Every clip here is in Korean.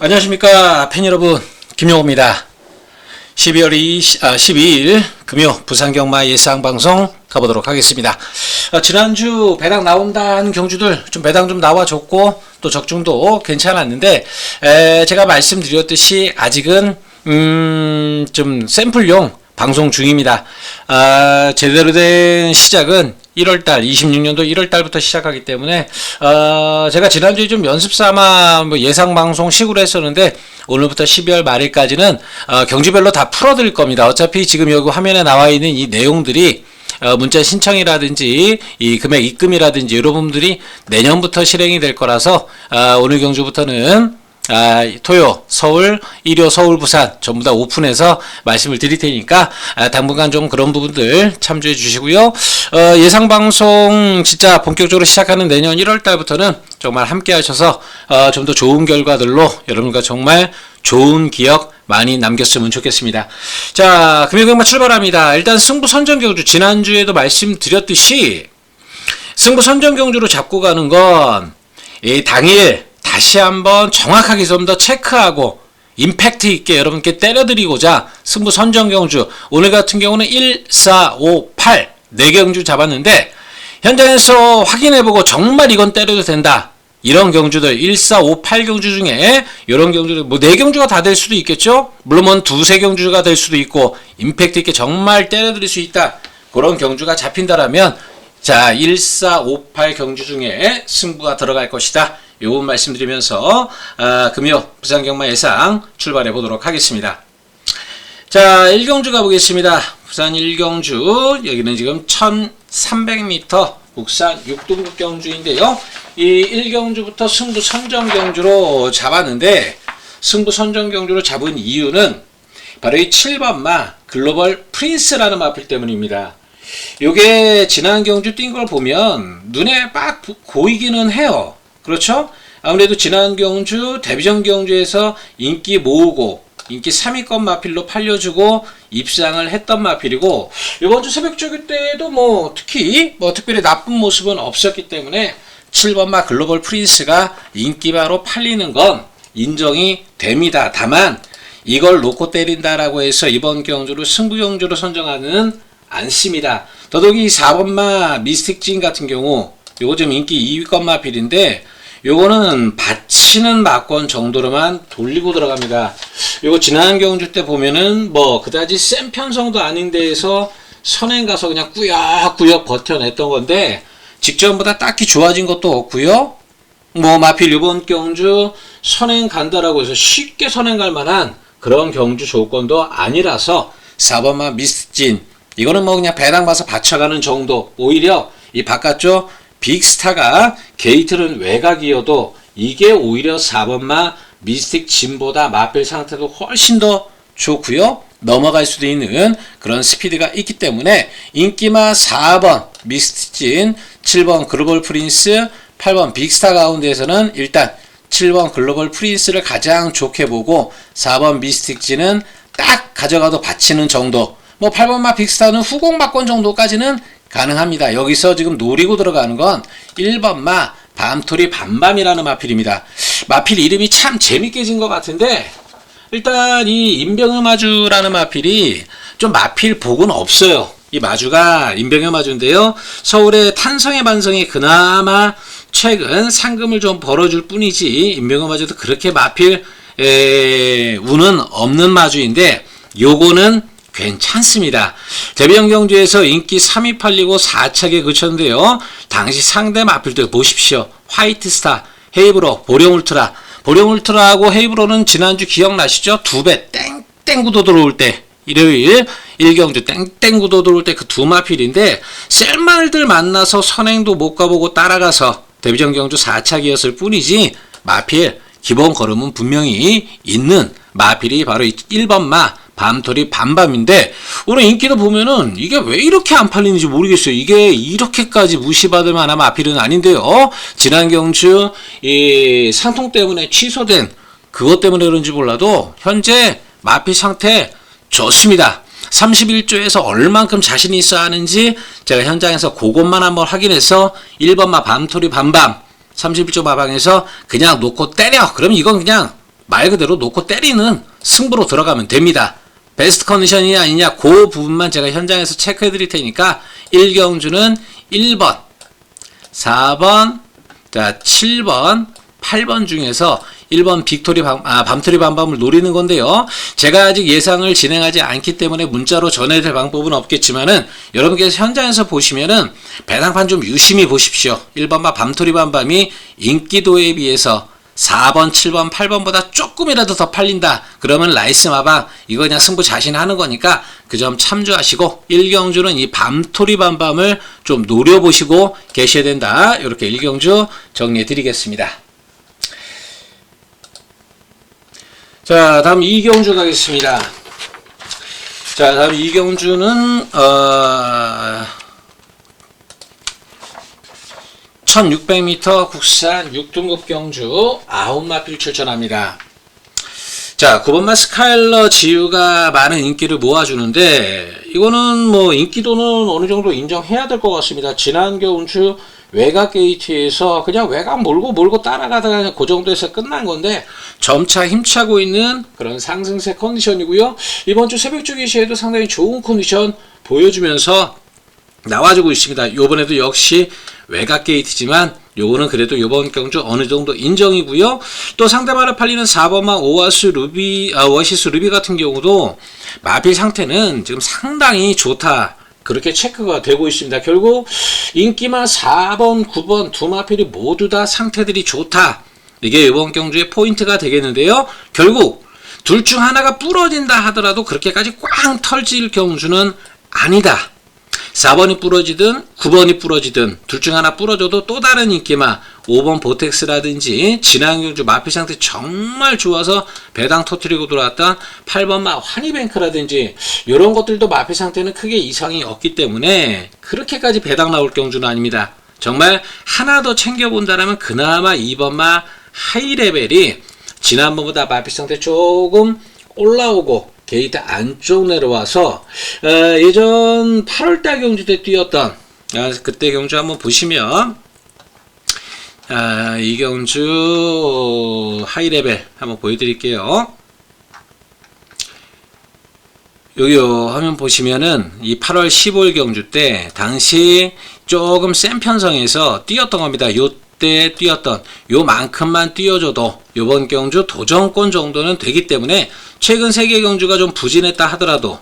안녕하십니까 팬 여러분, 김용호입니다. 12월 12일 금요 부산경마 예상방송 가보도록 하겠습니다. 지난주 배당 나온다는 경주들 좀 배당 좀 나와줬고 또 적중도 괜찮았는데 제가 말씀드렸듯이 아직은 좀 샘플용 방송 중입니다. 제대로 된 시작은 1월달 26년도 1월달부터 시작하기 때문에 제가 지난주에 좀 연습삼아 예상방송 식으로 했었는데 오늘부터 12월 말일까지는 경주별로 다 풀어드릴 겁니다. 어차피 지금 여기 화면에 나와 있는 이 내용들이 문자 신청이라든지 이 금액 입금이라든지 이런 분들이 내년부터 실행이 될 거라서 오늘 경주부터는 토요, 서울, 일요, 서울, 부산 전부 다 오픈해서 말씀을 드릴 테니까 당분간 좀 그런 부분들 참조해 주시고요. 예상방송 진짜 본격적으로 시작하는 내년 1월달부터는 정말 함께 하셔서 좀 더 좋은 결과들로 여러분과 정말 좋은 기억 많이 남겼으면 좋겠습니다. 자, 금요일경마 출발합니다. 일단 승부 선정경주 지난주에도 말씀드렸듯이 승부 선정경주로 잡고 가는 건 이 당일 다시 한번 정확하게 좀 더 체크하고 임팩트 있게 여러분께 때려드리고자 승부 선정경주 오늘 같은 경우는 1, 4, 5, 8 4경주 잡았는데 현장에서 확인해보고 정말 이건 때려도 된다 이런 경주들 1, 4, 5, 8 경주 중에 이런 경주들 뭐 4경주가 다 될 수도 있겠죠. 물론 2, 3경주가 될 수도 있고 임팩트 있게 정말 때려드릴 수 있다 그런 경주가 잡힌다라면 자 1, 4, 5, 8 경주 중에 승부가 들어갈 것이다. 요 부분 말씀드리면서 금요 부산경마 예상 출발해 보도록 하겠습니다. 자 1경주 가보겠습니다. 부산 1경주 여기는 지금 1300m 국산 6등급 경주인데요. 이 1경주부터 승부 선정 경주로 잡았는데 승부 선정 경주로 잡은 이유는 바로 이 7번마 글로벌 프린스라는 마필 때문입니다. 요게 지난 경주 뛴 걸 보면 눈에 막 보이기는 해요. 그렇죠? 아무래도 지난 경주 데뷔전 경주에서 인기 모으고 인기 3위권 마필로 팔려주고 입상을 했던 마필이고 이번 주 새벽 조기 때도 특히 특별히 나쁜 모습은 없었기 때문에 7번마 글로벌 프린스가 인기바로 팔리는 건 인정이 됩니다. 다만 이걸 놓고 때린다라고 해서 이번 경주를 승부 경주로 선정하는 않습니다. 더더욱이 4번마 미스틱진 같은 경우 요거 좀 인기 2위권 마필인데 요거는 받치는 막권 정도로만 돌리고 들어갑니다. 요거 지난 경주 때 보면은 그다지 센 편성도 아닌 데에서 선행 가서 그냥 꾸역꾸역 버텨냈던 건데 직전보다 딱히 좋아진 것도 없고요. 마필 요번 경주 선행 간다라고 해서 쉽게 선행 갈 만한 그런 경주 조건도 아니라서 4번마 미스진 이거는 그냥 배당 봐서 받쳐가는 정도. 오히려 이 바깥쪽 빅스타가 게이트는 외곽이어도 이게 오히려 4번마 미스틱 진보다 마필 상태도 훨씬 더 좋고요. 넘어갈 수도 있는 그런 스피드가 있기 때문에 인기마 4번 미스틱 진, 7번 글로벌 프린스, 8번 빅스타 가운데에서는 일단 7번 글로벌 프린스를 가장 좋게 보고 4번 미스틱 진은 딱 가져가도 받치는 정도. 8번마 빅스타는 후공 막권 정도까지는 가능합니다. 여기서 지금 노리고 들어가는 건 1번마 밤토리 밤밤이라는 마필입니다. 마필 이름이 참 재밌게 진 것 같은데 일단 이 임병의 마주라는 마필이 좀 마필 복은 없어요. 이 마주가 임병의 마주인데요. 서울의 탄성의 반성이 그나마 최근 상금을 좀 벌어줄 뿐이지 임병의 마주도 그렇게 마필 운은 없는 마주인데 요거는 괜찮습니다. 데뷔전 경주에서 인기 3위 팔리고 4차게 그쳤는데요. 당시 상대 마필들 보십시오. 화이트스타, 헤이브로, 보령울트라. 보령울트라하고 헤이브로는 지난주 기억나시죠? 2배 땡땡 구도 들어올 때 일요일 1경주 땡땡 구도 들어올 때 그 두 마필인데 셀말들 만나서 선행도 못 가보고 따라가서 데뷔전 경주 4차기였을 뿐이지 마필 기본 걸음은 분명히 있는 마필이 바로 1번마 밤토리 밤밤인데 오늘 인기도 보면은 이게 왜 이렇게 안 팔리는지 모르겠어요. 이게 이렇게까지 무시받을 만한 마필은 아닌데요. 지난 경주 이 상통 때문에 취소된 그것 때문에 그런지 몰라도 현재 마필 상태 좋습니다. 31조에서 얼만큼 자신이 있어 하는지 제가 현장에서 그것만 한번 확인해서 1번마 밤토리 밤밤 31조 마방에서 그냥 놓고 때려. 그럼 이건 그냥 말 그대로 놓고 때리는 승부로 들어가면 됩니다. 베스트 컨디션이냐 아니냐 그 부분만 제가 현장에서 체크해 드릴 테니까 1경주는 1번, 4번, 자 7번, 8번 중에서 1번 밤토리 밤밤을 노리는 건데요. 제가 아직 예상을 진행하지 않기 때문에 문자로 전해드릴 방법은 없겠지만은 여러분께서 현장에서 보시면은 배당판 좀 유심히 보십시오. 1번마 밤토리 밤밤이 인기도에 비해서 4번, 7번, 8번보다 조금이라도 더 팔린다. 그러면 라이스 마방 이거 그냥 승부 자신 하는 거니까 그 점 참조하시고 1경주는 이 밤토리 밤밤을 좀 노려보시고 계셔야 된다. 이렇게 1경주 정리해 드리겠습니다. 자, 다음 2경주 가겠습니다. 자, 다음 2경주는 1600m 국산 6등급 경주 9마필 출전합니다. 자, 9번마 스카일러 지유가 많은 인기를 모아주는데 이거는 뭐 인기도는 어느 정도 인정해야 될 것 같습니다. 지난 경주 외곽 게이트에서 그냥 외곽 몰고 따라가다가 그냥 그 정도에서 끝난 건데 점차 힘차고 있는 그런 상승세 컨디션이고요. 이번 주 새벽주 기시에도 상당히 좋은 컨디션 보여주면서 나와주고 있습니다. 요번에도 역시 외곽 게이트지만 요거는 그래도 요번 경주 어느 정도 인정이고요. 또 상대방을 팔리는 4번마 오아시스 루비 같은 경우도 마필 상태는 지금 상당히 좋다. 그렇게 체크가 되고 있습니다. 결국 인기만 4번, 9번 두 마필이 모두 다 상태들이 좋다. 이게 이번 경주의 포인트가 되겠는데요. 결국 둘 중 하나가 부러진다 하더라도 그렇게까지 꽝 털질 경주는 아니다. 4번이 부러지든 9번이 부러지든 둘 중 하나 부러져도 또 다른 인기마 5번 보텍스라든지 지난 경주 마필 상태 정말 좋아서 배당 터트리고 들어왔던 8번마 환희뱅크라든지 이런 것들도 마필 상태는 크게 이상이 없기 때문에 그렇게까지 배당 나올 경주는 아닙니다. 정말 하나 더 챙겨본다면 그나마 2번마 하이레벨이 지난번보다 마필 상태 조금 올라오고 게이트 안쪽 내려와서 예전 8월달 경주 때 뛰었던 그때 경주 한번 보시면 이 경주 하이레벨 한번 보여드릴게요. 여기요 화면 보시면은 이 8월 15일 경주 때 당시 조금 센 편성에서 뛰었던 겁니다. 요때 뛰었던 요만큼만 뛰어줘도 요번 경주 도전권 정도는 되기 때문에 최근 세계 경주가 좀 부진했다 하더라도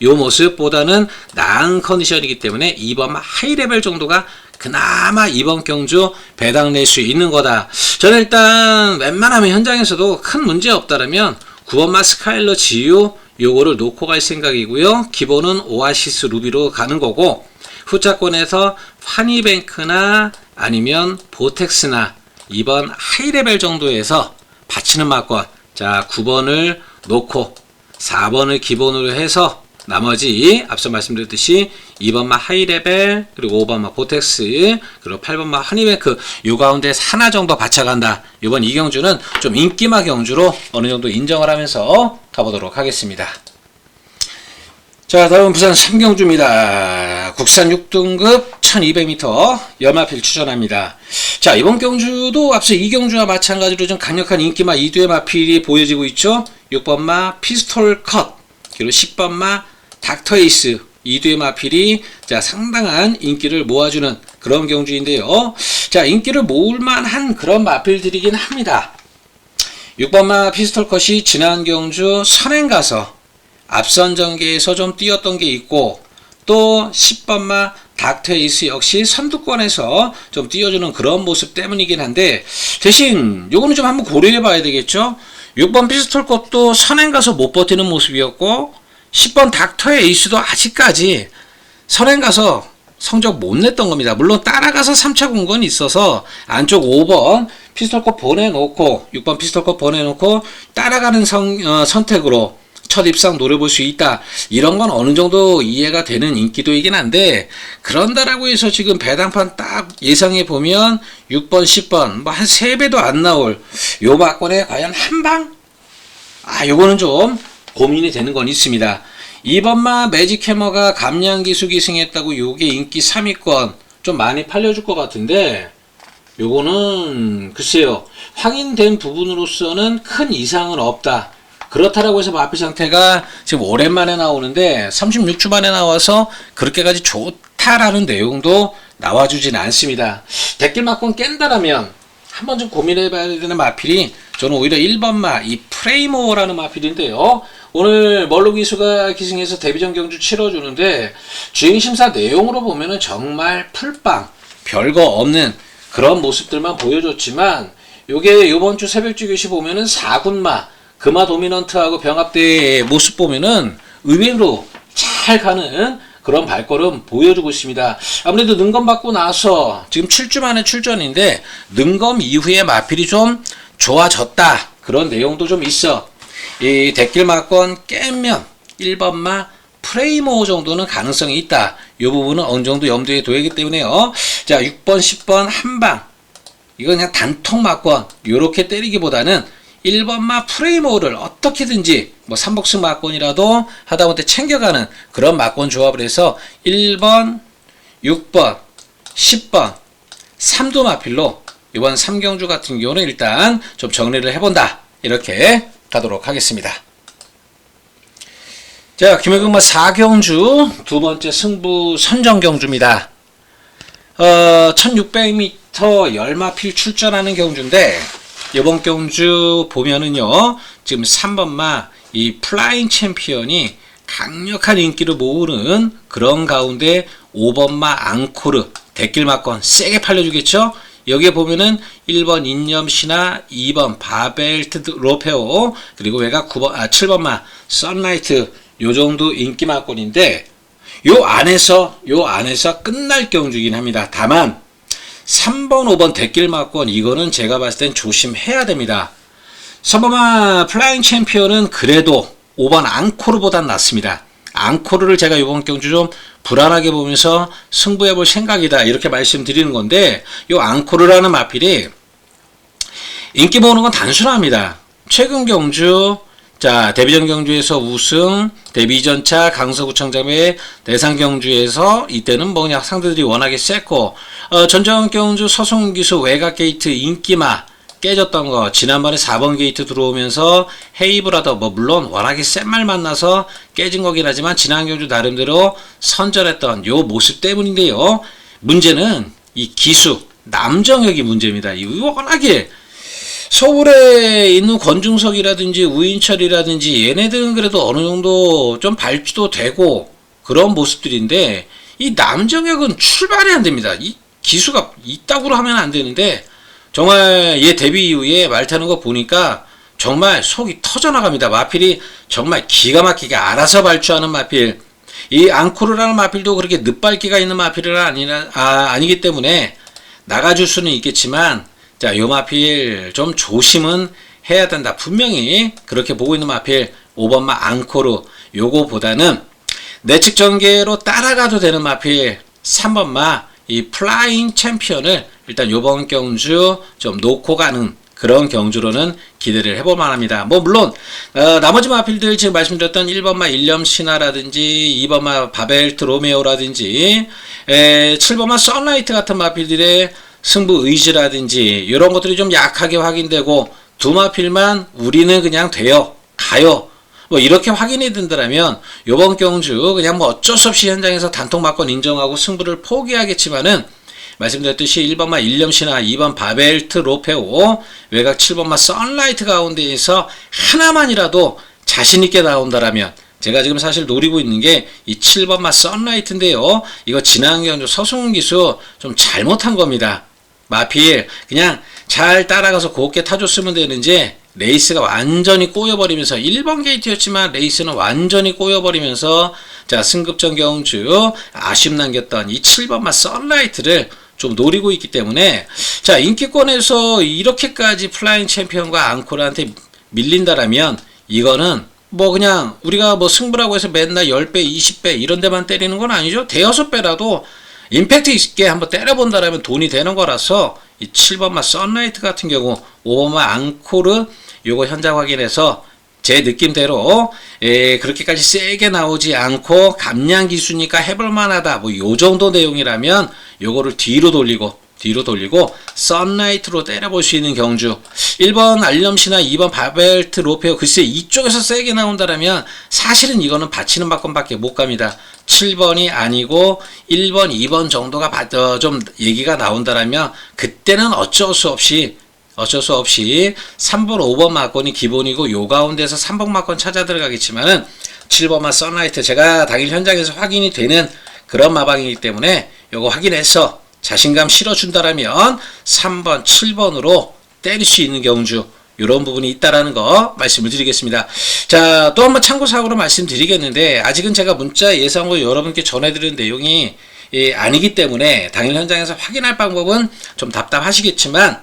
요 모습보다는 나은 컨디션이기 때문에 2번 하이레벨 정도가 그나마 이번 경주 배당 낼 수 있는 거다. 저는 일단 웬만하면 현장에서도 큰 문제 없다라면 9번마 스카일러 지유 요거를 놓고 갈 생각이고요. 기본은 오아시스 루비로 가는 거고 후차권에서 환희뱅크나 아니면 보텍스나 2번 하이레벨 정도에서 받치는 막권 자 9번을 놓고 4번을 기본으로 해서 나머지 앞서 말씀드렸듯이 2번마 하이레벨 그리고 5번마 보텍스 그리고 8번마 환희뱅크 요 가운데 하나 정도 받쳐간다. 이번 이 경주는 좀 인기마 경주로 어느 정도 인정을 하면서 가보도록 하겠습니다. 자 다음 부산 3경주입니다. 국산 6등급 1200m 연마필 추천합니다. 자 이번 경주도 앞서 2경주와 마찬가지로 좀 강력한 인기마 2두의 마필이 보여지고 있죠. 6번마 피스톨 컷 그리고 10번마 닥터 에이스 2두의 마필이 자 상당한 인기를 모아주는 그런 경주인데요. 자 인기를 모을만한 그런 마필들이긴 합니다. 6번마 피스톨 컷이 지난 경주 선행 가서 앞선 전개에서 좀 뛰었던 게 있고 또 10번마 닥터 에이스 역시 선두권에서 좀 띄워주는 그런 모습 때문이긴 한데 대신 요거는 좀 한번 고려해 봐야 되겠죠. 6번 피스톨 컷도 선행 가서 못 버티는 모습이었고 10번 닥터 에이스도 아직까지 선행 가서 성적 못 냈던 겁니다. 물론 따라가서 3차 공건이 있어서 안쪽 5번 피스톨 컷 보내놓고 6번 피스톨 컷 보내놓고 따라가는 선택으로 첫 입상 노려볼 수 있다. 이런 건 어느 정도 이해가 되는 인기도이긴 한데 그런다라고 해서 지금 배당판 딱 예상해 보면 6번, 10번 뭐 한 3배도 안 나올 요 막권에 과연 한 방? 요거는 좀 고민이 되는 건 있습니다. 2번마 매직 해머가 감량기수 기승했다고 요게 인기 3위권 좀 많이 팔려줄 것 같은데 요거는 글쎄요, 확인된 부분으로서는 큰 이상은 없다. 그렇다라고 해서 마피 상태가 지금 오랜만에 나오는데 36주 만에 나와서 그렇게까지 좋다라는 내용도 나와주진 않습니다. 댓글마권 깬다라면 한번 좀 고민해봐야 되는 마필이 저는 오히려 1번마 이 프레이모어라는 마필인데요. 오늘 멀로 기수가 기승해서 데뷔전 경주 치러주는데 주행심사 내용으로 보면은 정말 풀빵 별거 없는 그런 모습들만 보여줬지만 요게 요번 주 새벽주 교시 보면은 4군마 금화 도미넌트하고 병합대의 모습 보면은 의외로 잘 가는 그런 발걸음 보여주고 있습니다. 아무래도 능검 받고 나서 지금 7주 만에 출전인데 능검 이후에 마필이 좀 좋아졌다. 그런 내용도 좀 있어. 이 댓글마권 깨면 1번마 프레이모 정도는 가능성이 있다. 이 부분은 어느 정도 염두에 둬야 하기 때문에요. 자, 6번, 10번 한방. 이건 그냥 단통 마권. 요렇게 때리기보다는 1번마 프레이모를 어떻게든지 뭐 3복승 마권이라도 하다못해 챙겨가는 그런 마권 조합을 해서 1번, 6번, 10번, 3도 마필로 이번 3경주 같은 경우는 일단 좀 정리를 해본다. 이렇게 가도록 하겠습니다. 자, 김해금마 4경주 두 번째 승부 선정경주입니다. 1600m 10마필 출전하는 경주인데 이번 경주 보면은요, 지금 3번마 이 플라잉 챔피언이 강력한 인기를 모으는 그런 가운데 5번마 앙코르 댓글마권 세게 팔려주겠죠? 여기에 보면은 1번 인념신화, 2번 바벨트 로페오, 그리고 외가 7번마 선라이트 요 정도 인기 마권인데 요 안에서 끝날 경주긴 합니다. 다만 3번, 5번 댓글마권 이거는 제가 봤을 땐 조심해야 됩니다. 3번마 플라잉 챔피언은 그래도 5번 앙코르보단 낫습니다. 앙코르를 제가 이번 경주 좀 불안하게 보면서 승부해볼 생각이다. 이렇게 말씀드리는 건데 요 앙코르라는 마필이 인기 모으는 건 단순합니다. 최근 경주 자 데뷔전 경주에서 우승, 데뷔전차 강서구청장의 대상 경주에서 이때는 뭐 그냥 상대들이 워낙에 셌고 전전 경주 서송기수 외곽 게이트 인기마 깨졌던 거 지난번에 4번 게이트 들어오면서 헤이브라더 뭐 물론 워낙에 센 말 만나서 깨진 거긴 하지만 지난 경주 나름대로 선전했던 요 모습 때문인데요. 문제는 이 기수 남정혁이 문제입니다. 이 워낙에 서울에 있는 권중석이라든지 우인철이라든지 얘네들은 그래도 어느 정도 좀 발주도 되고 그런 모습들인데 이 남정혁은 출발이 안 됩니다. 이 기수가 이따구로 하면 안 되는데 정말 얘 데뷔 이후에 말 타는 거 보니까 정말 속이 터져나갑니다. 마필이 정말 기가 막히게 알아서 발주하는 마필. 이 앙코르라는 마필도 그렇게 늦발기가 있는 마필은 아니기 때문에 나가줄 수는 있겠지만 자, 요 마필 좀 조심은 해야 된다. 분명히 그렇게 보고 있는 마필 5번마 앙코르 요거보다는 내측 전개로 따라가도 되는 마필 3번마 이 플라잉 챔피언을 일단 요번 경주 좀 놓고 가는 그런 경주로는 기대를 해볼 만합니다. 뭐 물론 나머지 마필들 지금 말씀드렸던 1번마 일념신화라든지 2번마 바벨트 로메오라든지 7번마 선라이트 같은 마필들의 승부 의지라든지 이런 것들이 좀 약하게 확인되고 두 마필만 우리는 그냥 돼요 가요 뭐 이렇게 확인이 된다면 요번 경주 그냥 뭐 어쩔 수 없이 현장에서 단통 마권 인정하고 승부를 포기하겠지만은 말씀드렸듯이 1번마 일념신화 2번 바벨트 로페오 외곽 7번마 선라이트 가운데에서 하나만이라도 자신있게 나온다라면 제가 지금 사실 노리고 있는 게 이 7번마 선라이트인데요. 이거 지난 경주 서승기수 좀 잘못한 겁니다. 마필 그냥 잘 따라가서 곱게 타줬으면 되는지 레이스가 완전히 꼬여버리면서 1번 게이트였지만 레이스는 완전히 꼬여버리면서 자 승급전 경주 아쉬움 남겼던 이 7번마 선라이트를 좀 노리고 있기 때문에 자 인기권에서 이렇게까지 플라잉 챔피언과 앙코르한테 밀린다라면 이거는 뭐 그냥 우리가 뭐 승부라고 해서 맨날 10배 20배 이런 데만 때리는 건 아니죠. 대여섯 배라도 임팩트 있게 한번 때려본다라면 돈이 되는 거라서 이 7번마 선라이트 같은 경우 5번마 앙코르 요거 현장 확인해서 제 느낌대로 그렇게까지 세게 나오지 않고 감량 기수니까 해볼 만하다 뭐 요 정도 내용이라면 요거를 뒤로 돌리고 뒤로 돌리고 썬라이트로 때려볼 수 있는 경주. 1번 알렴시나 2번 바벨트 로페오, 글쎄 이쪽에서 세게 나온다라면 사실은 이거는 받치는 박건밖에 못 갑니다. 7번이 아니고 1번, 2번 정도가 좀 얘기가 나온다라면 그때는 어쩔 수 없이 3번, 5번 막건이 기본이고 요 가운데서 3번 막건 찾아 들어가겠지만은 7번만 썬라이트, 제가 당일 현장에서 확인이 되는 그런 마방이기 때문에 요거 확인해서 자신감 실어준다라면 3번, 7번으로 때릴 수 있는 경주, 이런 부분이 있다라는 거 말씀을 드리겠습니다. 자, 또 한번 참고사항으로 말씀드리겠는데, 아직은 제가 문자 예상으로 여러분께 전해드리는 내용이 아니기 때문에 당일 현장에서 확인할 방법은 좀 답답하시겠지만,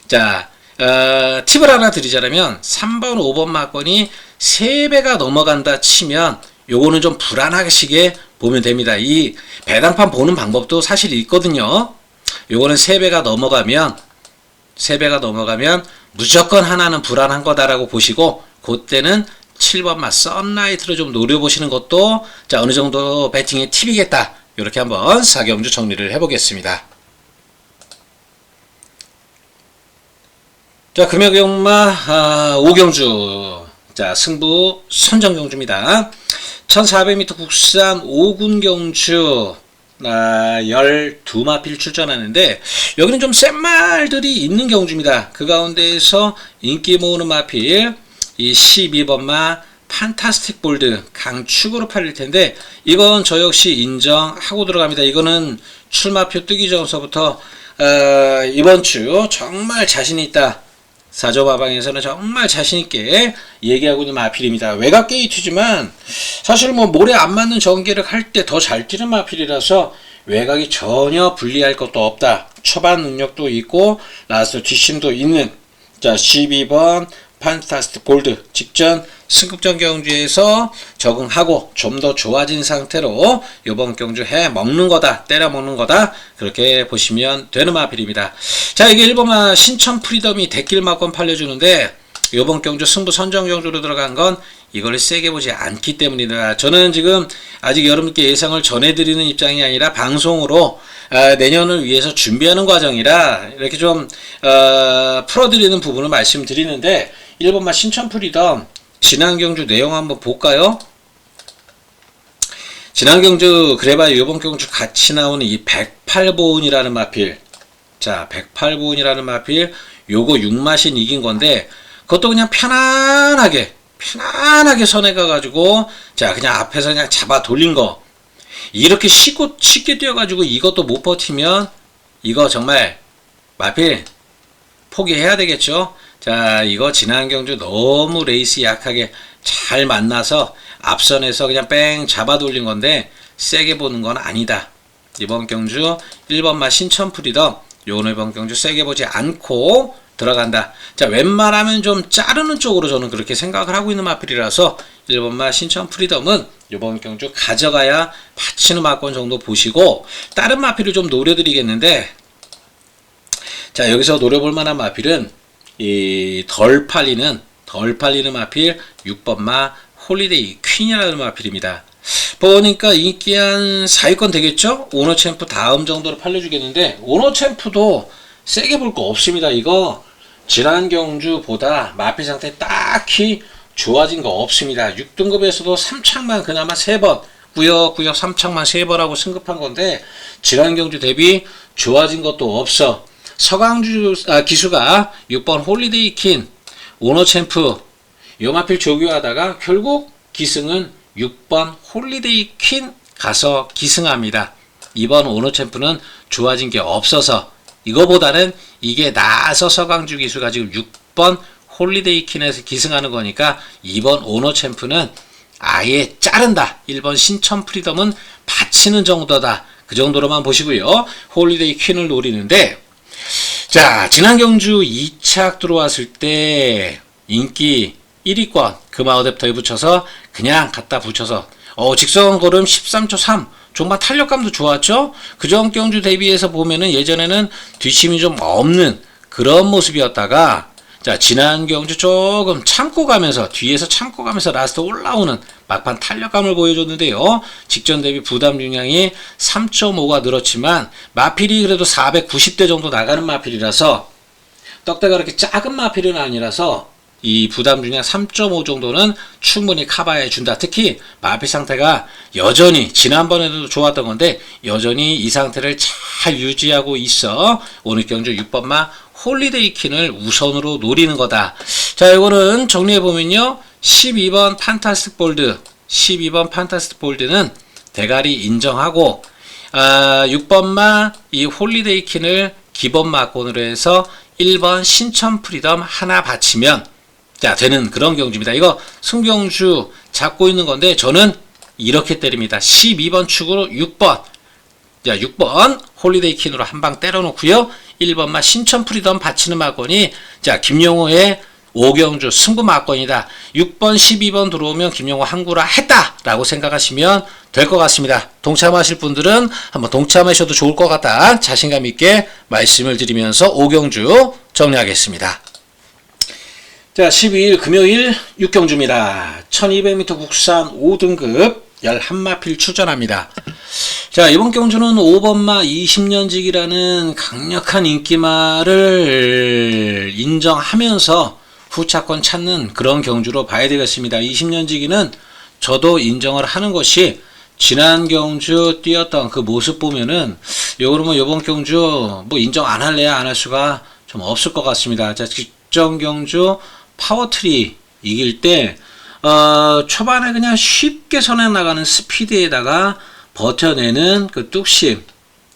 자, 팁을 하나 드리자면 3번, 5번 막건이 3배가 넘어간다 치면 요거는 좀 불안하시게 보면 됩니다. 이 배당판 보는 방법도 사실 있거든요. 요거는 3배가 넘어가면 무조건 하나는 불안한 거다라고 보시고, 그때는 7번만 썬라이트로 좀 노려보시는 것도 자, 어느 정도 배팅의 팁이겠다. 이렇게 한번 4경주 정리를 해보겠습니다. 자, 금요경마 5경주. 자, 승부 선정경주입니다. 1400m 국산 5군 경주 12마필 출전하는데, 여기는 좀 센 말들이 있는 경주입니다. 그 가운데에서 인기 모으는 마필 이 12번마 판타스틱 볼드 강축으로 팔릴 텐데, 이건 저 역시 인정하고 들어갑니다. 이거는 출마표 뜨기 전서부터 이번 주 정말 자신 있다, 사조마방에서는 정말 자신있게 얘기하고 있는 마필입니다. 외곽 게이트지만 사실 뭐 모래 안 맞는 전개를 할 때 더 잘 뛰는 마필이라서 외곽이 전혀 불리할 것도 없다. 초반 능력도 있고 라스트 뒷심도 있는, 자, 12번 판타스틱 볼드 직전 승급전 경주에서 적응하고 좀 더 좋아진 상태로 이번 경주 해 먹는 거다, 때려 먹는 거다, 그렇게 보시면 되는 마필입니다. 자, 이게 1번마 신천 프리덤이 대길 막건 팔려주는데, 이번 경주 승부 선정 경주로 들어간 건 이걸 세게 보지 않기 때문이다. 저는 지금 아직 여러분께 예상을 전해드리는 입장이 아니라 방송으로 내년을 위해서 준비하는 과정이라 이렇게 좀 풀어드리는 부분을 말씀드리는데, 1번마 신천 프리덤 지난 경주 내용 한번 볼까요? 지난 경주 그래봐야 이번 경주 같이 나오는 이 108보은이라는 마필, 자, 108보은이라는 마필, 요거 6마신 이긴 건데, 그것도 그냥 편안하게 선에 가가지고, 자, 그냥 앞에서 그냥 잡아 돌린 거, 이렇게 쉽게 뛰어가지고 이것도 못 버티면 이거 정말 마필 포기해야 되겠죠. 자, 이거 지난 경주 너무 레이스 약하게 잘 만나서 앞선에서 그냥 뺑 잡아 돌린 건데 세게 보는 건 아니다. 이번 경주 1번마 신천 프리덤, 요번 이번 경주 세게 보지 않고 들어간다. 자, 웬만하면 좀 자르는 쪽으로 저는 그렇게 생각을 하고 있는 마필이라서 1번마 신천 프리덤은 이번 경주 가져가야 받치는 마건 정도 보시고, 다른 마필을 좀 노려드리겠는데, 자, 여기서 노려볼 만한 마필은 이 덜 팔리는 마필 6번마 홀리데이 퀸이라는 마필입니다. 보니까 인기 한 4위권 되겠죠? 오너챔프 다음 정도로 팔려주겠는데, 오너챔프도 세게 볼 거 없습니다. 이거 지난 경주보다 마필 상태 딱히 좋아진 거 없습니다. 6등급에서도 3창만 그나마 3번 구역구역 3창만 3번하고 승급한 건데, 지난 경주 대비 좋아진 것도 없어. 서강주 기수가 6번 홀리데이 퀸 오너챔프 요 마필 조교하다가 결국 기승은 6번 홀리데이 퀸 가서 기승합니다. 이번 오너챔프는 좋아진 게 없어서 이거보다는 이게 나아서 서강주 기수가 지금 6번 홀리데이 퀸에서 기승하는 거니까 이번 오너챔프는 아예 자른다. 1번 신천 프리덤은 받치는 정도다. 그 정도로만 보시고요. 홀리데이 퀸을 노리는데, 자, 지난 경주 2착 들어왔을 때 인기 1위권 금아어댑터에 붙여서 그냥 갖다 붙여서 직선 걸음 13초 3, 종반 탄력감도 좋았죠. 그전 경주 대비해서 보면은 예전에는 뒷심이 좀 없는 그런 모습이었다가 자, 지난 경주 조금 참고 가면서, 뒤에서 참고 가면서 라스트 올라오는 막판 탄력감을 보여줬는데요. 직전 대비 부담 중량이 3.5가 늘었지만, 마필이 그래도 490대 정도 나가는 마필이라서, 떡대가 그렇게 작은 마필은 아니라서, 이 부담 중량 3.5 정도는 충분히 커버해 준다. 특히 마필 상태가 여전히 지난번에도 좋았던 건데 여전히 이 상태를 잘 유지하고 있어 오늘 경주 6번마 홀리데이 퀸을 우선으로 노리는 거다. 자, 이거는 정리해 보면요. 12번 판타스틱 볼드, 12번 판타스틱 볼드는 대가리 인정하고 6번마 이 홀리데이 퀸을 기본 막권으로 해서 1번 신천 프리덤 하나 받치면 자, 되는 그런 경주입니다. 이거 승경주 잡고 있는 건데 저는 이렇게 때립니다. 12번 축으로 6번. 자, 6번 홀리데이 퀸으로 한 방 때려 놓고요. 1번만 신천 프리덤 받치는 막건이 자, 김용호의 5경주 승부 막건이다. 6번, 12번 들어오면 김용호 항구라 했다라고 생각하시면 될 것 같습니다. 동참하실 분들은 한번 동참하셔도 좋을 것 같다. 자신감 있게 말씀을 드리면서 5경주 정리하겠습니다. 자, 12일 금요일 6경주입니다. 1200m 국산 5등급 11마필 출전합니다. 자, 이번 경주는 5번마 20년직이라는 강력한 인기마를 인정하면서 후차권 찾는 그런 경주로 봐야 되겠습니다. 20년직이는 저도 인정을 하는 것이 지난 경주 뛰었던 그 모습 보면은 요거는 요번 경주 뭐 인정 안 할래야 안 할 수가 좀 없을 것 같습니다. 자, 직전 경주 파워트리 이길 때 초반에 그냥 쉽게 선에 나가는 스피드에다가 버텨내는 그 뚝심,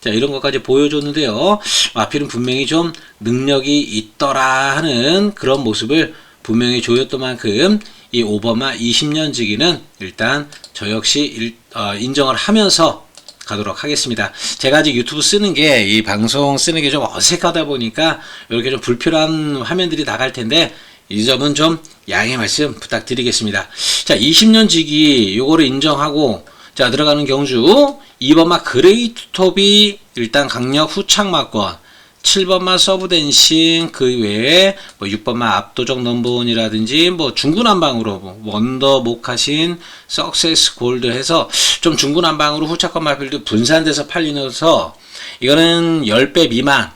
자, 이런 것까지 보여줬는데요. 마필은 분명히 좀 능력이 있더라 하는 그런 모습을 분명히 보였던 만큼 이 오버마 20년지기는 일단 저 역시 인정을 하면서 가도록 하겠습니다. 제가 아직 유튜브 쓰는 게, 이 방송 쓰는 게 좀 어색하다 보니까 이렇게 좀 불필요한 화면들이 나갈 텐데 이 점은 좀 양해 말씀 부탁드리겠습니다. 자, 20년지기 요거를 인정하고 자, 들어가는 경주 2번마 그레이트 톱이 일단 강력 후착 막권, 7번마 서브댄싱, 그 외에 뭐 6번마 압도적 넘버원이라든지 뭐 중구난방으로 뭐 원더 모카신, 석세스 골드 해서 좀 중구난방으로 후착권 마필도 분산돼서 팔리면서 이거는 10배 미만,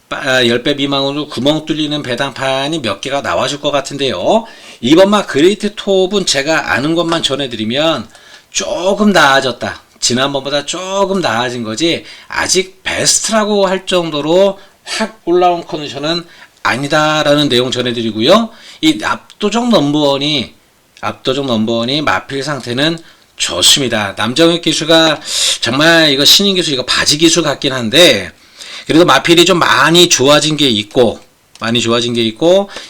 10배 미만으로 구멍 뚫리는 배당판이 몇 개가 나와줄 것 같은데요. 2번마 그레이트 톱은 제가 아는 것만 전해드리면 조금 나아졌다. 지난번보다 조금 나아진 거지 아직 베스트라고 할 정도로 확 올라온 컨디션은 아니다라는 내용 전해드리고요. 이 압도적 넘버원이 마필 상태는 좋습니다. 남정혁 기수가 정말 이거 신인 기수, 이거 바지 기수 같긴 한데 그래도 마필이 좀 많이 좋아진 게 있고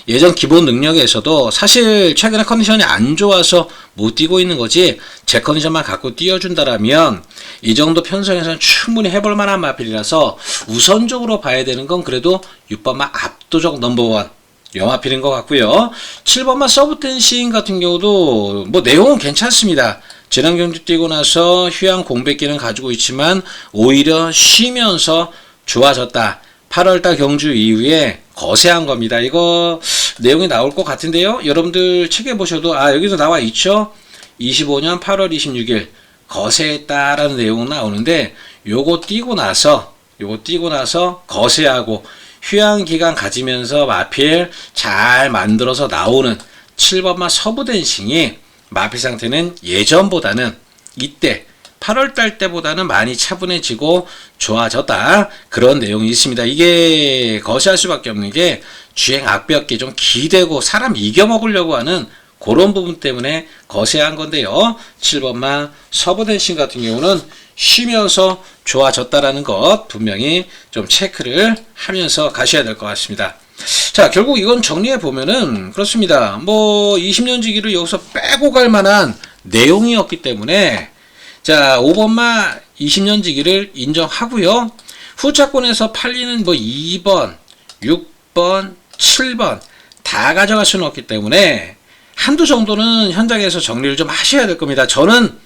예전 기본 능력에서도 사실 최근에 컨디션이 안 좋아서 못 뛰고 있는 거지 제 컨디션만 갖고 뛰어준다라면 이 정도 편성에서는 충분히 해볼 만한 마필이라서 우선적으로 봐야 되는 건 그래도 6번마 압도적 넘버원 여마필인 것 같고요. 7번마 서브텐싱 같은 경우도 뭐 내용은 괜찮습니다. 지난 경주 뛰고 나서 휴양 공백기는 가지고 있지만 오히려 쉬면서 좋아졌다. 8월달 경주 이후에 거세한 겁니다. 이거 내용이 나올 것 같은데요. 여러분들 책에 보셔도 여기서 나와 있죠. 25년 8월 26일 거세했다라는 내용은 나오는데 요거 뛰고 나서 거세하고 휴양 기간 가지면서 마필 잘 만들어서 나오는 7번마 서브댄싱이 마필 상태는 예전보다는 이때 8월달 때보다는 많이 차분해지고 좋아졌다. 그런 내용이 있습니다. 이게 거시할 수밖에 없는 게 주행 악벽이 좀 기대고 사람 이겨먹으려고 하는 그런 부분 때문에 거세한 건데요. 7번마 서브댄싱 같은 경우는 쉬면서 좋아졌다라는 것 분명히 좀 체크를 하면서 가셔야 될 것 같습니다. 자, 결국 이건 정리해 보면은 그렇습니다. 뭐 20년지기를 여기서 빼고 갈 만한 내용이었기 때문에 자, 5번마 20년지기를 인정하고요. 후차권에서 팔리는 뭐 2번, 6번, 7번 다 가져갈 수는 없기 때문에 한두 정도는 현장에서 정리를 좀 하셔야 될 겁니다. 저는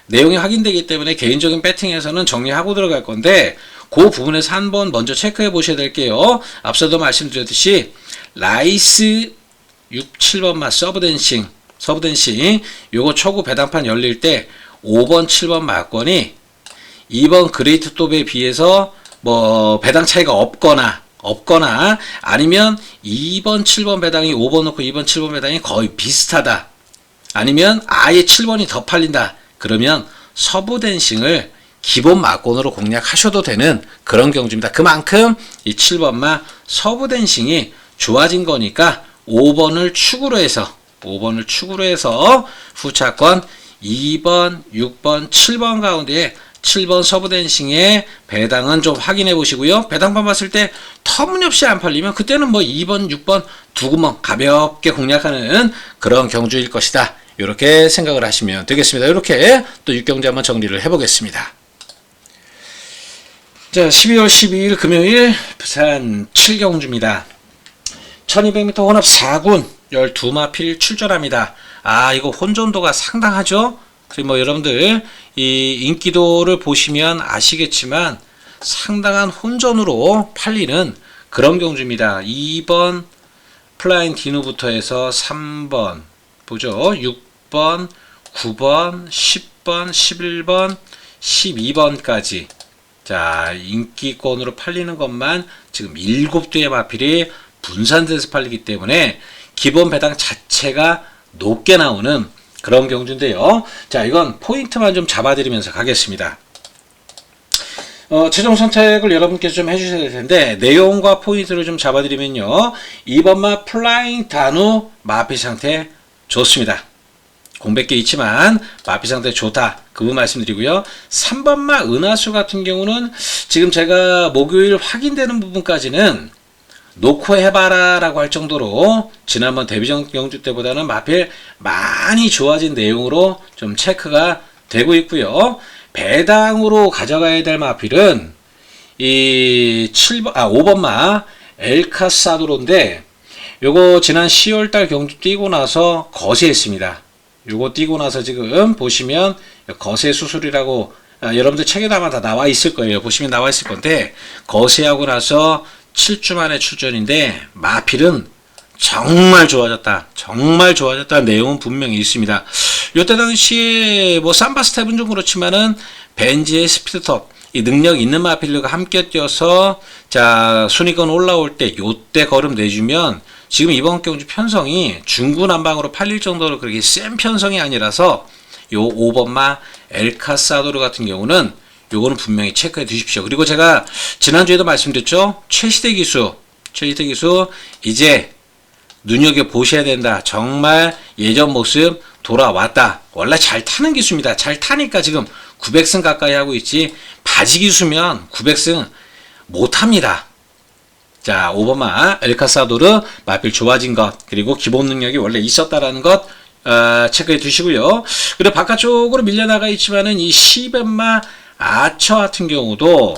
내용이 확인되기 때문에 개인적인 배팅에서는 정리하고 들어갈 건데 그 부분에서 한번 먼저 체크해 보셔야 될게요. 앞서도 말씀드렸듯이 라이스 6, 7번마 서브댄싱 요거 초구 배당판 열릴 때 5번, 7번 마건이 2번 그레이트 톱에 비해서 뭐 배당 차이가 없거나 아니면 2번, 7번 배당이 5번 놓고 2번, 7번 배당이 거의 비슷하다. 아니면 아예 7번이 더 팔린다. 그러면 서브댄싱을 기본 마건으로 공략하셔도 되는 그런 경주입니다. 그만큼 이 7번마 서브댄싱이 좋아진 거니까 5번을 축으로 해서 후차권 2번, 6번, 7번 가운데 7번 서브댄싱의 배당은 좀 확인해 보시고요. 배당판 봤을 때 터무니없이 안 팔리면 그때는 뭐 2번, 6번 두 구멍 가볍게 공략하는 그런 경주일 것이다. 이렇게 생각을 하시면 되겠습니다. 이렇게 또 6경주 한번 정리를 해보겠습니다. 자, 12월 12일 금요일 부산 7경주입니다. 1200m 혼합 4군 12마필 출전합니다. 아, 이거 혼전도가 상당하죠? 그리고 뭐 여러분들 이 인기도를 보시면 아시겠지만 상당한 혼전으로 팔리는 그런 경주입니다. 2번 플라잉 디누부터 해서 3번 보죠. 6번, 9번, 10번, 11번, 12번까지 자, 인기권으로 팔리는 것만 지금 7대의 마필이 분산돼서 팔리기 때문에 기본 배당 자체가 높게 나오는 그런 경주인데요. 자, 이건 포인트만 좀 잡아드리면서 가겠습니다. 최종 선택을 여러분께서 좀 해주셔야 될 텐데, 내용과 포인트를 좀 잡아드리면요. 2번마 플라잉 다누 마필 상태 좋습니다. 공백기 있지만 마필 상태 좋다. 그 부분 말씀드리고요. 3번마 은하수 같은 경우는 지금 제가 목요일 확인되는 부분까지는 놓고 해봐라 라고 할 정도로 지난번 데뷔전 경주 때보다는 마필 많이 좋아진 내용으로 좀 체크가 되고 있고요. 배당으로 가져가야 될 마필은 이 5번마 엘카사도로인데 요거 지난 10월달 경주 뛰고 나서 거세했습니다. 요거 뛰고 나서 지금 보시면 거세 수술이라고 여러분들 책에도 아마 다 나와 있을 거예요. 보시면 나와 있을 건데 거세하고 나서 7주 만에 출전인데 마필은 정말 좋아졌다는 내용은 분명히 있습니다. 요때 당시에 뭐 삼바 스텝은 좀 그렇지만은 벤지의 스피드톱 이 능력 있는 마필과 함께 뛰어서 자 순위권 올라올 때 요때 걸음 내주면 지금 이번 경주 편성이 중구난방으로 팔릴 정도로 그렇게 센 편성이 아니라서 요 5번마 엘카사도르 같은 경우는 요거는 분명히 체크해 두십시오. 그리고 제가 지난주에도 말씀드렸죠. 최시대 기수 이제 눈여겨보셔야 된다. 정말 예전 모습 돌아왔다. 원래 잘 타는 기수입니다. 잘 타니까 지금 900승 가까이 하고 있지 바지 기수면 900승 못합니다. 자, 5번마 엘카사도르 마필 좋아진 것 그리고 기본 능력이 원래 있었다라는 것 체크해 두시고요. 그리고 바깥쪽으로 밀려나가 있지만은 이 10번마 아처 같은 경우도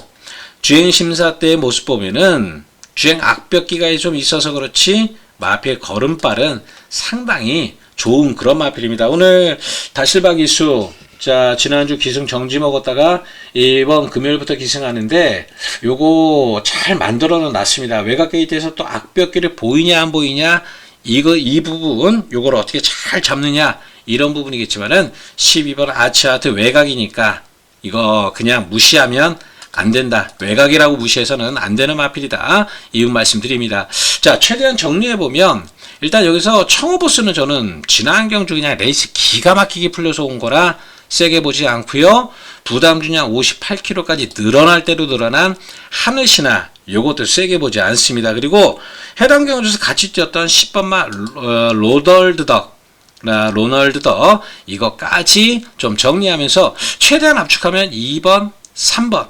주행 심사 때의 모습 보면은 주행 악벽기가 좀 있어서 그렇지 마필 걸음발은 상당히 좋은 그런 마필입니다. 오늘 다실바 기수 자 지난주 기승 정지 먹었다가 이번 금요일부터 기승하는데 요거 잘 만들어 놨습니다. 외곽 게이트에서 또 악벽기를 보이냐 안 보이냐 이 부분 요걸 어떻게 잘 잡느냐 이런 부분이겠지만은 12번 아치아트 외곽이니까 이거 그냥 무시하면 안 된다. 외곽이라고 무시해서는 안 되는 마필이다. 이유 말씀드립니다. 자, 최대한 정리해보면 일단 여기서 청호보스는 저는 지난 경주 그냥 레이스 기가 막히게 풀려서 온 거라 세게 보지 않고요. 부담중량 58kg까지 늘어날 대로 늘어난 하늘신화 요것도 세게 보지 않습니다. 그리고 해당 경주에서 같이 뛰었던 10번마 로널드 덕 이거까지 좀 정리하면서 최대한 압축하면 2번, 3번,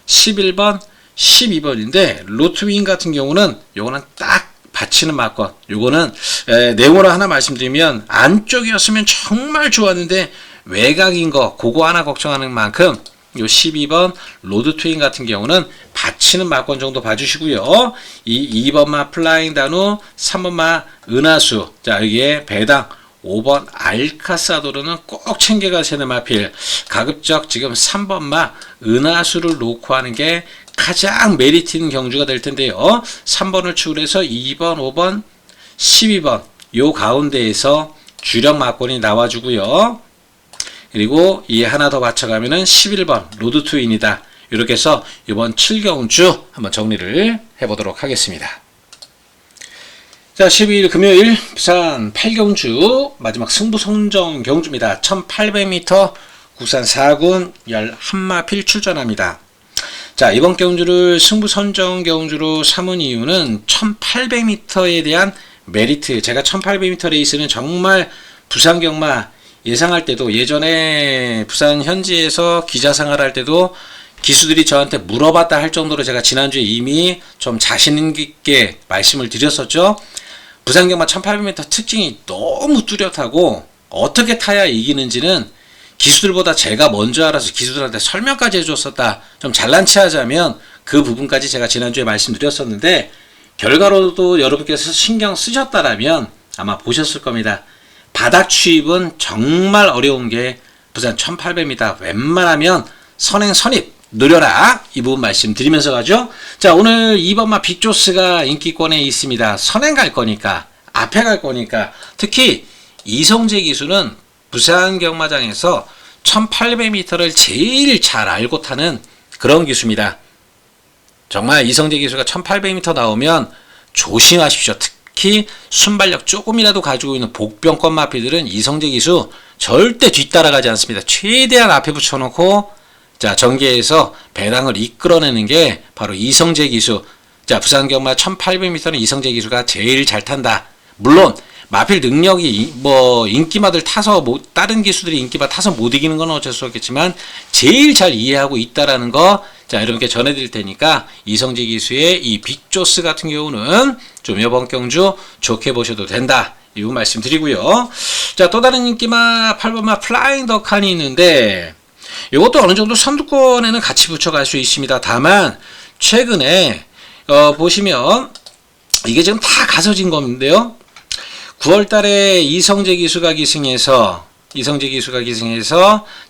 11번, 12번인데 로트윙 같은 경우는 요거는 딱 받치는 마건 요거는 내용으로 하나 말씀드리면 안쪽이었으면 정말 좋았는데 외곽인 거 그거 하나 걱정하는 만큼 요 12번 로드 트윈 같은 경우는 받치는 마건 정도 봐주시고요. 이 2번마 플라잉 다누 3번마 은하수 자 여기에 배당 5번 알카사도르는 꼭 챙겨가셔야 되는 마필 가급적 지금 3번마 은하수를 놓고 하는 게 가장 메리트 있는 경주가 될 텐데요. 3번을 추울해서 2번, 5번, 12번 요 가운데에서 주력 막권이 나와주고요. 그리고 이 하나 더 받쳐가면은 11번 로드 투인이다. 이렇게 해서 이번 7경주 한번 정리를 해보도록 하겠습니다. 자, 12일 금요일 부산 8경주 마지막 승부선정 경주입니다. 1800m 국산 4군 11마필 출전합니다. 자, 이번 경주를 승부선정 경주로 삼은 이유는 1800m에 대한 메리트. 제가 1800m 레이스는 정말 부산 경마 예상할 때도 예전에 부산 현지에서 기자 생활할 때도 기수들이 저한테 물어봤다 할 정도로 제가 지난주에 이미 좀 자신 있게 말씀을 드렸었죠. 부산 경마 1800m 특징이 너무 뚜렷하고 어떻게 타야 이기는지는 기수들보다 제가 먼저 알아서 기수들한테 설명까지 해줬었다. 좀 잘난 체 하자면 그 부분까지 제가 지난주에 말씀드렸었는데 결과로도 여러분께서 신경 쓰셨다라면 아마 보셨을 겁니다. 바닥 취입은 정말 어려운 게 부산 1800m 웬만하면 선행 선입 느려라 이 부분 말씀드리면서 가죠. 자, 오늘 2번마 빅조스가 인기권에 있습니다. 선행 갈 거니까 앞에 갈 거니까 특히 이성재 기수는 부산 경마장에서 1800m를 제일 잘 알고 타는 그런 기수입니다. 정말 이성재 기수가 1800m 나오면 조심하십시오. 특히 순발력 조금이라도 가지고 있는 복병권 마필들은 이성재 기수 절대 뒤따라가지 않습니다. 최대한 앞에 붙여놓고 자, 전개에서 배당을 이끌어내는 게 바로 이성재 기수. 자, 부산 경마 1800m는 이성재 기수가 제일 잘 탄다. 물론 마필 능력이 인기마들 타서 다른 기수들이 인기마 타서 못 이기는 건 어쩔 수 없겠지만 제일 잘 이해하고 있다라는 거 자, 여러분께 전해드릴 테니까 이성재 기수의 이 빅조스 같은 경우는 좀 이번 경주 좋게 보셔도 된다. 이 부분 말씀드리고요. 자, 또 다른 인기마 8번마 플라잉 더 칸이 있는데 이것도 어느 정도 선두권에는 같이 붙여갈 수 있습니다. 다만 최근에 보시면 이게 지금 다 가서진 건데요. 9월달에 이성재 기수가 기승해서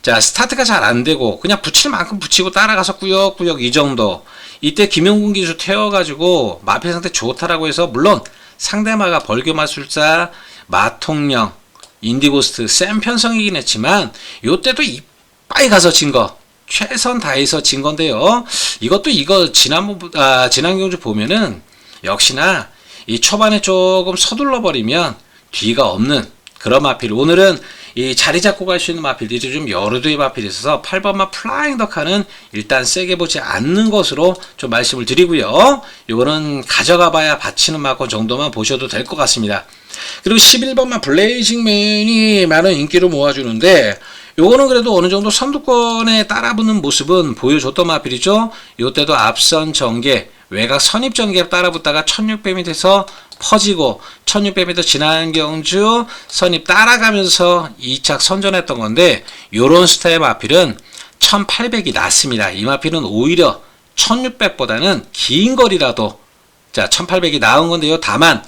자, 스타트가 잘 안되고 그냥 붙일 만큼 붙이고 따라가서 꾸역꾸역 이 정도. 이때 김용군 기수 태워가지고 마필 상태 좋다라고 해서 물론 상대마가 벌교마술사, 마통령, 인디고스트 센 편성이긴 했지만 요때도 이빠이 가서 진 거 최선 다해서 진 건데요. 이것도 지난 경주 보면은 역시나 이 초반에 조금 서둘러 버리면 뒤가 없는 그런 마필. 오늘은 이 자리 잡고 갈 수 있는 마필들이 좀 여러 대의 마필이 있어서 8번마 플라잉 더 칸은 일단 세게 보지 않는 것으로 좀 말씀을 드리고요. 이거는 가져가 봐야 받치는 마권 정도만 보셔도 될 것 같습니다. 그리고 11번마 블레이징맨이 많은 인기를 모아주는데 요거는 그래도 어느 정도 선두권에 따라붙는 모습은 보여줬던 마필이죠. 요때도 앞선 전개 외곽 선입 전개 따라붙다가 1600m에서 퍼지고 1600m 지난 경주 선입 따라가면서 2착 선전했던 건데 요런 스타일의 마필은 1800이 낫습니다. 이 마필은 오히려 1600보다는 긴 거리라도 자 1800이 나은 건데요. 다만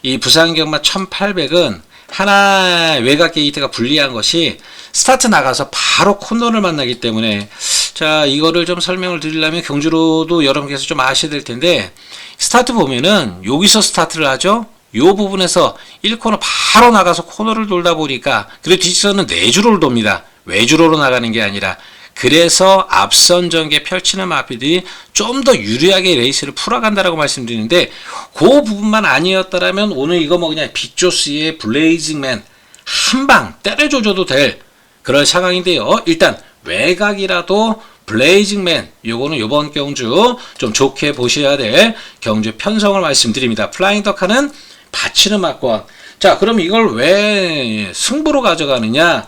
이 부산경마 1800은 하나 외곽 게이트가 불리한 것이 스타트 나가서 바로 코너를 만나기 때문에 자 이거를 좀 설명을 드리려면 경주로도 여러분께서 좀 아셔야 될 텐데 스타트 보면은 여기서 스타트를 하죠. 요 부분에서 1코너 바로 나가서 코너를 돌다 보니까 그리고 뒤에서는 내주로를 돕니다. 외주로로 나가는 게 아니라 그래서 앞선 전개 펼치는 마필들이 좀 더 유리하게 레이스를 풀어간다라고 말씀드리는데 그 부분만 아니었다라면 오늘 이거 뭐 그냥 빅조스의 블레이징맨 한방 때려줘도 될 그런 상황인데요. 일단 외곽이라도 블레이징맨 요거는 요번 경주 좀 좋게 보셔야 될 경주 편성을 말씀드립니다. 플라잉 더카는 받치는 막권. 자 그럼 이걸 왜 승부로 가져가느냐.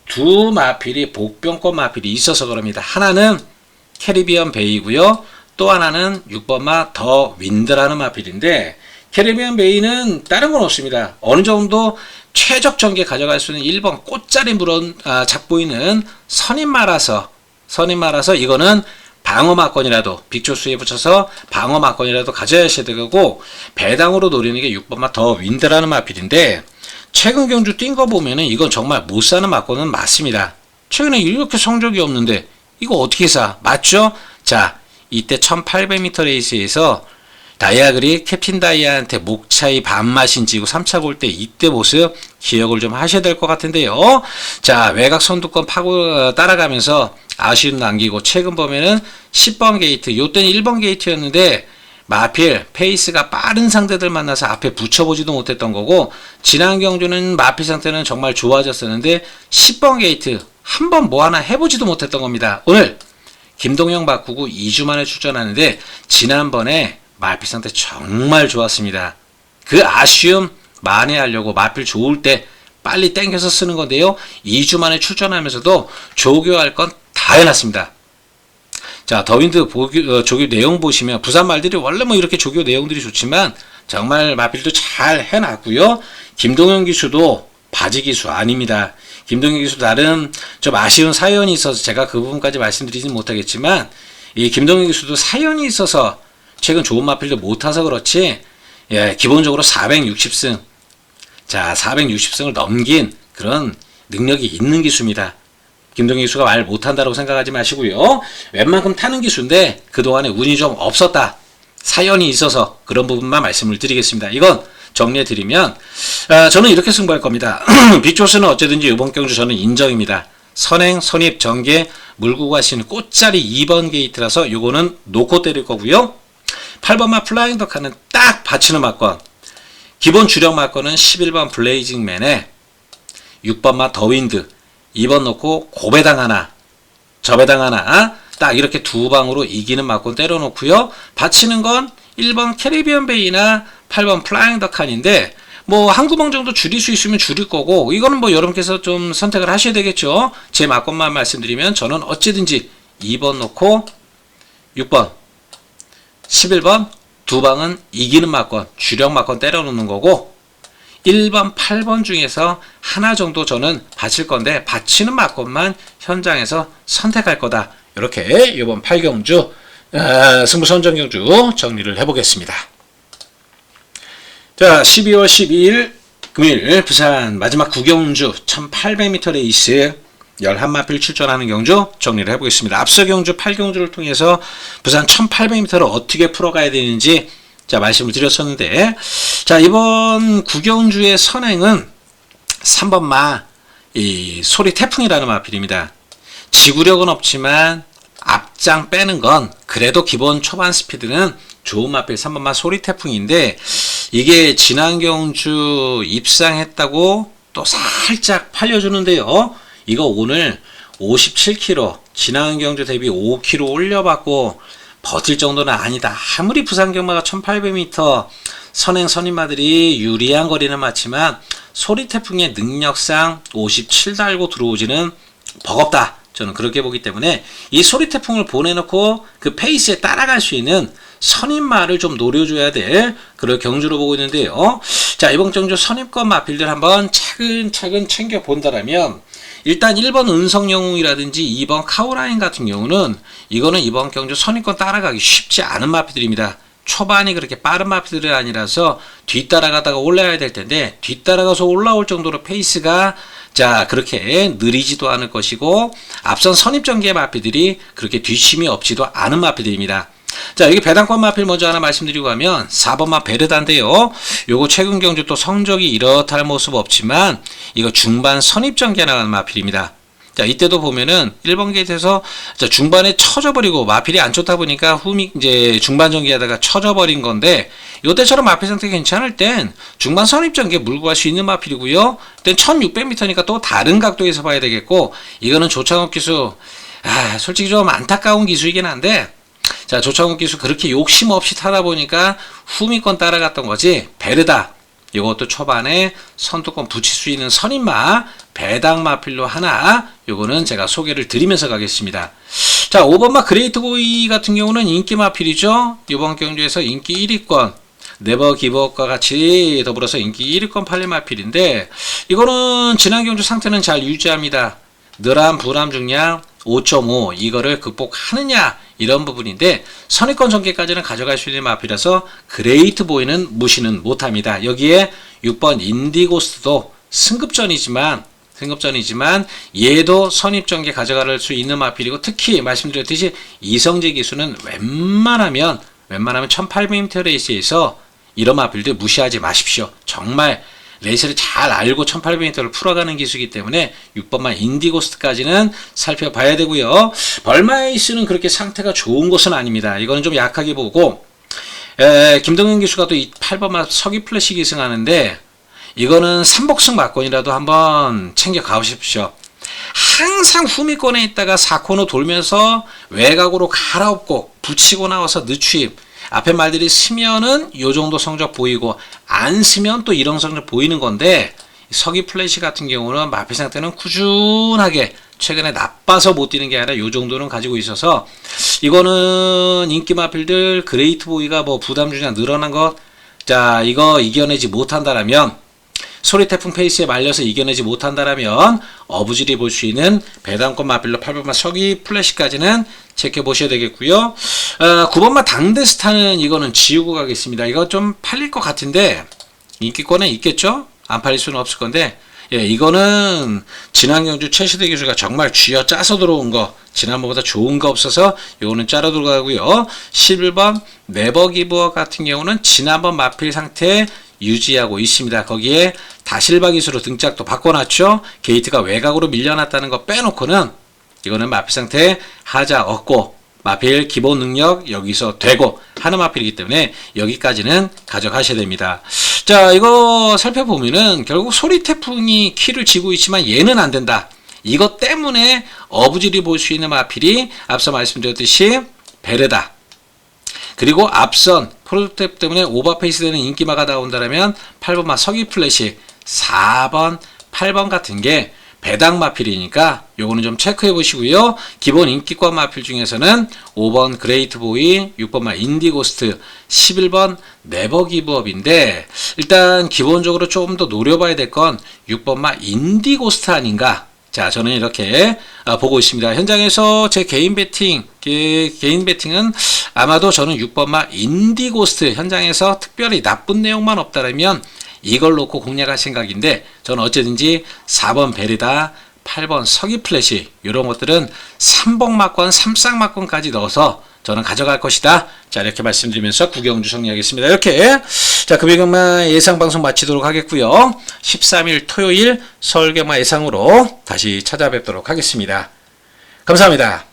두 마필이 복병권 마필이 있어서 그럽니다. 하나는 캐리비안 베이고요. 또 하나는 6번마 더 윈드라는 마필인데 캐리비안 베이는 다른 건 없습니다. 어느 정도 최적 전개 가져갈 수 있는 1번 꽃자리 물어 잡고 있는 선임 말아서 이거는 방어 막권이라도 빅조스에 붙여서 방어 막권이라도 가져야셔야 되고 배당으로 노리는 게 6번마 더 윈드라는 마필인데 최근 경주 뛴 거 보면은 이건 정말 못 사는 막권은 맞습니다. 최근에 이렇게 성적이 없는데 이거 어떻게 사? 맞죠? 자, 이때 1800m 레이스에서 다이아글이 캡틴 다이아한테 목 차이 반마신 지고 3차 볼 때 이때 모습 기억을 좀 하셔야 될 것 같은데요. 자, 외곽 선두권 파고 따라가면서 아쉬움 남기고 최근 보면은 10번 게이트, 요때는 1번 게이트였는데 마필 페이스가 빠른 상대들 만나서 앞에 붙여보지도 못했던 거고, 지난 경주는 마필 상태는 정말 좋아졌었는데 10번 게이트 한번 뭐 하나 해보지도 못했던 겁니다. 오늘 김동영 바꾸고 2주 만에 출전하는데 지난번에 마필 상태 정말 좋았습니다. 그 아쉬움 만회하려고 마필 좋을 때 빨리 땡겨서 쓰는 건데요. 2주 만에 출전하면서도 조교할 건 다 해놨습니다. 자, 더윈드 조교 내용 보시면 부산 말들이 원래 뭐 이렇게 조교 내용들이 좋지만 정말 마필도 잘 해놨고요. 김동현 기수도 바지 기수 아닙니다. 김동현 기수 나름 좀 아쉬운 사연이 있어서 제가 그 부분까지 말씀드리진 못하겠지만, 이 김동현 기수도 사연이 있어서 최근 좋은 마필도 못 타서 그렇지, 예, 기본적으로 460승, 자, 460승을 넘긴 그런 능력이 있는 기수입니다. 김동현 기수가 말 못한다고 생각하지 마시고요. 웬만큼 타는 기수인데 그동안에 운이 좀 없었다, 사연이 있어서 그런 부분만 말씀을 드리겠습니다. 이건 정리해드리면 저는 이렇게 승부할 겁니다. 빅조스는 어쨌든지 이번 경주 저는 인정입니다. 선행, 선입, 전개, 물고 가시는 꽃자리 2번 게이트라서 요거는 놓고 때릴 거고요. 8번마 플라잉 더카는 딱 받치는 막건, 기본 주력 막건은 11번 블레이징맨에 6번마 더윈드, 2번 놓고 고배당 하나, 저배당 하나, 딱 이렇게 두 방으로 이기는 막건 때려놓고요. 받치는 건 1번 캐리비언 베이나 8번 플라잉 더칸인데 뭐 한 구멍 정도 줄일 수 있으면 줄일 거고, 이거는 뭐 여러분께서 좀 선택을 하셔야 되겠죠. 제 막건만 말씀드리면 저는 어찌든지 2번 놓고 6번 11번 두 방은 이기는 막건, 주력 막건 때려놓는 거고, 1번, 8번 중에서 하나 정도 저는 받칠 건데 받치는 막건만 현장에서 선택할 거다. 이렇게 이번 8경주 승부 선정 경주 정리를 해보겠습니다. 자, 12월 12일 금요일 부산 마지막 9경주 1800m 레이스 11마필 출전하는 경주 정리를 해보겠습니다. 앞서 경주 8경주를 통해서 부산 1800m를 어떻게 풀어가야 되는지 자 말씀을 드렸었는데, 자 이번 9경주의 선행은 3번마 이 소리 태풍이라는 마필입니다. 지구력은 없지만 앞장 빼는 건 그래도 기본 초반 스피드는 좋은 마필 3번마 소리 태풍인데, 이게 지난 경주 입상했다고 또 살짝 팔려주는데요. 이거 오늘 57km, 지난 경주 대비 5km 올려받고 버틸 정도는 아니다. 아무리 부산 경마가 1800m 선행 선임마들이 유리한 거리는 맞지만 소리 태풍의 능력상 57 달고 들어오지는 버겁다. 저는 그렇게 보기 때문에 이 소리 태풍을 보내놓고 그 페이스에 따라갈 수 있는 선임마를 좀 노려줘야 될 그런 경주로 보고 있는데요. 자, 이번 경주 선임권 마필들 한번 차근차근 챙겨본다라면, 일단 1번 은성영웅이라든지 2번 카오라인 같은 경우는 이거는 이번 경주 선임권 따라가기 쉽지 않은 마필들입니다. 초반이 그렇게 빠른 마필들이 아니라서 뒤따라가다가 올라야 될 텐데, 뒤따라가서 올라올 정도로 페이스가 자 그렇게 느리지도 않을 것이고, 앞선 선입전개 마필들이 그렇게 뒷심이 없지도 않은 마필들입니다. 자, 여기 배당권 마필 먼저 하나 말씀드리고 가면 4번마 베르다인데요. 요거 최근 경주 또 성적이 이렇다 할 모습 없지만 이거 중반 선입전개 나가는 마필입니다. 자, 이때도 보면은 1번 게이트에서 중반에 쳐져버리고 마필이 안 좋다 보니까 후미 이제 중반 전개하다가 쳐져버린 건데, 요때처럼 마필 상태 괜찮을 땐 중반 선입전개 물고 갈 수 있는 마필이고요. 이땐 1600m니까 또 다른 각도에서 봐야 되겠고, 이거는 조창욱 기수 솔직히 좀 안타까운 기수이긴 한데, 자, 조창욱 기수 그렇게 욕심 없이 타다 보니까 후미권 따라갔던 거지. 베르다 이것도 초반에 선두권 붙일 수 있는 선임마 배당 마필로 하나, 요거는 제가 소개를 드리면서 가겠습니다. 자, 5번마 그레이트 고이 같은 경우는 인기 마필이죠. 이번 경주에서 인기 1위권 네버 기브업과 같이 더불어서 인기 1위권 팔린 마필인데, 이거는 지난 경주 상태는 잘 유지합니다. 늘암 불암 중량 5.5 이거를 극복하느냐 이런 부분인데, 선입권 전개까지는 가져갈 수 있는 마필이라서 그레이트 보이는 무시는 못합니다. 여기에 6번 인디고스트도 승급전이지만 등급전이지만 얘도 선입전개 가져갈 수 있는 마필이고, 특히 말씀드렸듯이 이성재 기수는 웬만하면 1800m 레이스에서 이런 마필들 무시하지 마십시오. 정말 레이스를 잘 알고 1800m를 풀어가는 기수이기 때문에 6번만 인디고스트까지는 살펴봐야 되고요. 벌마이스는 그렇게 상태가 좋은 것은 아닙니다. 이거는 좀 약하게 보고, 김동현 기수가 또 이 8번만 서기 플래시 기승하는데, 이거는 삼복승 막권이라도 한번 챙겨 가보십시오. 항상 후미권에 있다가 4코너 돌면서 외곽으로 갈아엎고 붙이고 나와서 늦추임, 앞에 말들이 쓰면은 요 정도 성적 보이고 안 쓰면 또 이런 성적 보이는 건데, 서기 플래시 같은 경우는 마필 상태는 꾸준하게 최근에 나빠서 못 뛰는 게 아니라 요 정도는 가지고 있어서, 이거는 인기 마필들 그레이트 보이가 뭐 부담 주냐 늘어난 것, 자 이거 이겨내지 못한다라면, 소리 태풍 페이스에 말려서 이겨내지 못한다라면 어부질이 볼 수 있는 배당권 마필로 8번마 서기 플래시까지는 체크해 보셔야 되겠고요. 9번마 당대스타는 이거는 지우고 가겠습니다. 이거 좀 팔릴 것 같은데 인기권에 있겠죠? 안 팔릴 수는 없을 건데, 예, 이거는 지난 경주 최시대 기수가 정말 쥐어 짜서 들어온 거, 지난번보다 좋은 거 없어서 이거는 짜러 들어가고요. 11번 네버기브업 같은 경우는 지난번 마필 상태 유지하고 있습니다. 거기에 다실바 기수로 등짝도 바꿔놨죠. 게이트가 외곽으로 밀려났다는 거 빼놓고는 이거는 마필 상태 하자 없고 마필 기본 능력 여기서 되고 하는 마필이기 때문에 여기까지는 가져가셔야 됩니다. 자, 이거 살펴보면은 결국 소리 태풍이 키를 쥐고 있지만 얘는 안 된다. 이것 때문에 어부질이 볼 수 있는 마필이 앞서 말씀드렸듯이 베르다. 그리고 앞선 프로토타입 때문에 오버페이스 되는 인기마가 나온다면 8번마 서기 플래시, 4번, 8번 같은 게 배당 마필이니까 요거는 좀 체크해 보시고요. 기본 인기권 마필 중에서는 5번 그레이트 보이, 6번마 인디고스트, 11번 네버 기브업인데, 일단 기본적으로 조금 더 노려봐야 될 건 6번마 인디고스트 아닌가. 자, 저는 이렇게 보고 있습니다. 현장에서 제 개인 배팅은 아마도 저는 6번마 인디고스트, 현장에서 특별히 나쁜 내용만 없다면 이걸 놓고 공략할 생각인데, 저는 어쨌든지 4번 베르다, 8번 서기 플래시 이런 것들은 3복마권, 3쌍마권까지 넣어서 저는 가져갈 것이다. 자, 이렇게 말씀드리면서 구경주 정리하겠습니다. 이렇게 자, 금요경마 예상방송 마치도록 하겠고요. 13일 토요일 서울경마 예상으로 다시 찾아뵙도록 하겠습니다. 감사합니다.